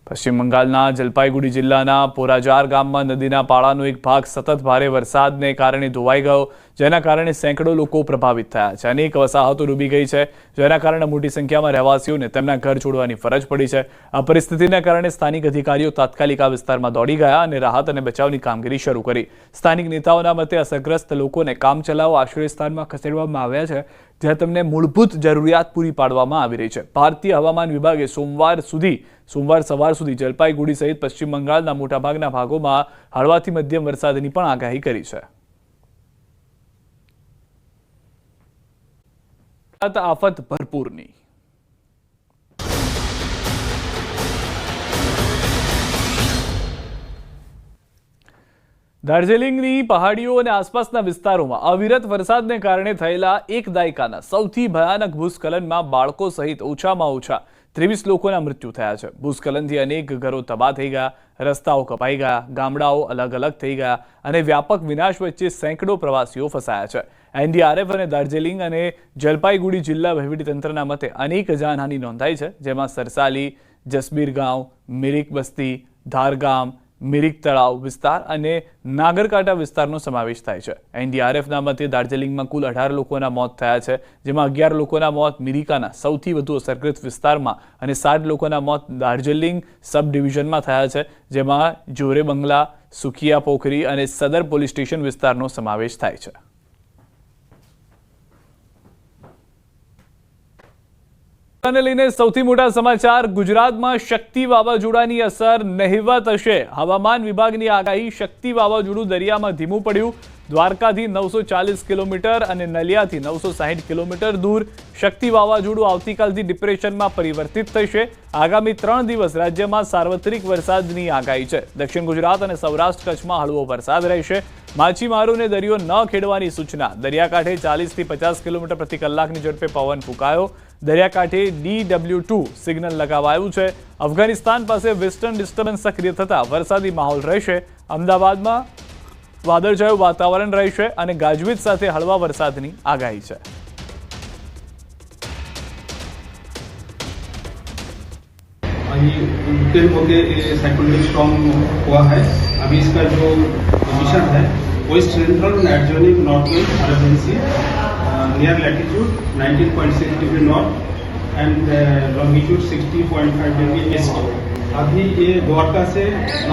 પશ્ચિમ બંગાળના જલપાઈગુડી જિલ્લાના પોરાજાર ગામમાં નદીના પાળાનો એક ભાગ સતત ભારે વરસાદને કારણે ધોવાઈ ગયો, જેના કારણે સેંકડો લોકો પ્રભાવિત થયા છે. અનેક વસાહતો ડૂબી ગઈ છે, જેના કારણે મોટી સંખ્યામાં રહેવાસીઓને તેમના ઘર છોડવાની ફરજ પડી છે. આ પરિસ્થિતિના કારણે સ્થાનિક અધિકારીઓ તાત્કાલિક આ વિસ્તારમાં દોડી ગયા અને રાહત અને બચાવની કામગીરી શરૂ કરી. સ્થાનિક નેતાઓના મતે અસરગ્રસ્ત લોકોને કામચલાઉ આશ્રય સ્થાનમાં ખસેડવામાં આવ્યા છે, જ્યાં તેમને મૂળભૂત જરૂરિયાત પૂરી પાડવામાં આવી રહી છે. ભારતીય હવામાન વિભાગે સોમવાર સવાર સુધી જલપાઈગુડી સહિત પશ્ચિમ બંગાળના મોટાભાગના ભાગોમાં હળવાથી મધ્યમ વરસાદની પણ આગાહી કરી છે. આફત ભરપૂરની દાર્જિલિંગની પહાડીઓ અને આસપાસના વિસ્તારોમાં અવિરત વરસાદને કારણે થયેલા એક દાયકાના સૌથી ભયાનક ભૂસ્ખલનમાં બાળકો સહિત ઓછામાં ઓછા 23 લોકોના મૃત્યુ થયા છે. ભૂસ્ખલનથી અનેક ઘરો તબાહ થઈ ગયા, રસ્તાઓ કપાઈ ગયા, ગામડાઓ અલગ અલગ થઈ ગયા અને વ્યાપક વિનાશ વચ્ચે સેંકડો પ્રવાસીઓ ફસાયા છે. એનડીઆરએફ અને દાર્જિલિંગ અને જલપાઈગુડી જિલ્લા વહીવટીતંત્રના મતે અનેક જાનહાનિ નોંધાઈ છે, જેમાં સરસાલી, જસબીર ગાંવ, મિરિક બસ્તી, ધારગામ, મિરિક તળાવ વિસ્તાર અને નાગરકાંટા વિસ્તારનો સમાવેશ થાય છે. એનડીઆરએફના મતે દાર્જિલિંગમાં કુલ 18 લોકોના મોત થયા છે, જેમાં 11 લોકોના મોત મિરિકાના સૌથી વધુ અસરગ્રસ્ત વિસ્તારમાં અને 7 લોકોના મોત દાર્જિલિંગ સબ ડિવિઝનમાં થયા છે, જેમાં જોરે બંગલા, સુખિયા પોખરી અને સદર પોલીસ સ્ટેશન વિસ્તારનો સમાવેશ થાય છે. ને લઈને સૌથી મોટા સમાચાર. ગુજરાતમાં શક્તિ વાવાઝોડાની અસર નહિવત હશે. હવામાન વિભાગની આગાહી. શક્તિ વાવાઝોડું દરિયામાં ધીમું પડ્યું. દ્વારકાથી 940 કિલોમીટર અને નલિયાથી 960 કિલોમીટર દૂર. શક્તિ વાવાઝોડું આવતીકાલથી ડિપ્રેશનમાં પરિવર્તિત થશે. આગામી 3 દિવસ રાજ્યમાં સાર્વત્રિક વરસાદની આગાહી છે. દક્ષિણ ગુજરાત અને સૌરાષ્ટ્ર કચ્છમાં હળવો વરસાદ રહેશે. માછીમારોને દરિયો ન ખેડવાની સૂચના. દરિયાકાંઠે 40 થી 50 કિલોમીટર પ્રતિ કલાકની ઝડપે પવન ફૂંકાયો. દરિયાકાંઠે DW2 સિગ્નલ લગાવાયું છે. અફઘાનિસ્તાન પાસે વેસ્ટર્ન ડિસ્ટર્બન્સ સક્રિય થતા વરસાદી માહોલ રહેશે. અમદાવાદમાં વાદળછાયું વાતાવરણ રહેશે અને ગાજવીજ સાથે હળવા વરસાદની આગાહી છે. उत्तर होके साइक्लोनिक स्टॉर्म हुआ है. अभी इसका जो पोजीशन है वो central adjoining north west Arabian sea near latitude 19.6 degree north and longitude 60.5 degree east. अभी ये द्वारका से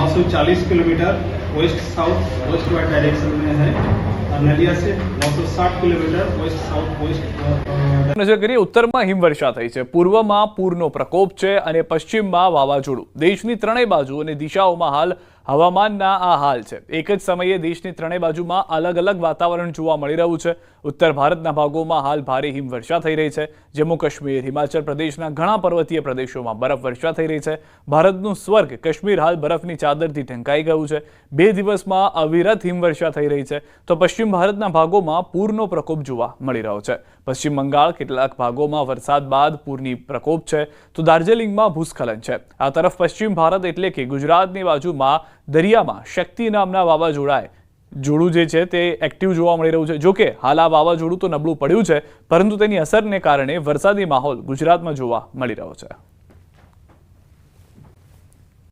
940 kilometre west south west wide direction में है और नलिया से 960 किलोमीटर वेस्ट साउथ वेस्ट. નજર કરીએ, ઉત્તરમાં હિમવર્ષા થઈ છે, પૂર્વમાં પૂરનો પ્રકોપ છે અને પશ્ચિમમાં વાવાઝોડું. દેશની ત્રણેય બાજુ અને દિશાઓમાં હાલ હવામાનના આ હાલ છે. એક જ સમયે દેશની ત્રણેય બાજુમાં અલગ અલગ વાતાવરણ જોવા મળી રહ્યું છે. ઉત્તર ભારતના ભાગોમાં હાલ ભારે હિમવર્ષા થઈ રહી છે. જમ્મુ કાશ્મીર, હિમાચલ પ્રદેશના ઘણા પર્વતીય પ્રદેશોમાં બરફવર્ષા થઈ રહી છે. ભારતનું સ્વર્ગ કાશ્મીર હાલ બરફની ચાદરથી ઢંકાઈ ગયું છે. 2 દિવસમાં અવિરત હિમવર્ષા થઈ રહી છે, તો પશ્ચિમ ભારતના ભાગોમાં પૂરનો પ્રકોપ જોવા મળી રહ્યો છે. પશ્ચિમ બંગાળ કેટલાક ભાગોમાં વરસાદ બાદ પૂરની પ્રકોપ છે, તો દાર્જિલિંગમાં ભૂસ્ખલન છે. આ તરફ પશ્ચિમ ભારત એટલે કે ગુજરાતની બાજુમાં દરિયામાં શક્તિ નામના વાવાઝોડું જે છે તે એક્ટિવ જોવા મળી રહ્યું છે. જોકે હાલ આ વાવાઝોડું તો નબળું પડ્યું છે, પરંતુ તેની અસરને કારણે વરસાદી માહોલ ગુજરાતમાં જોવા મળી રહ્યો છે.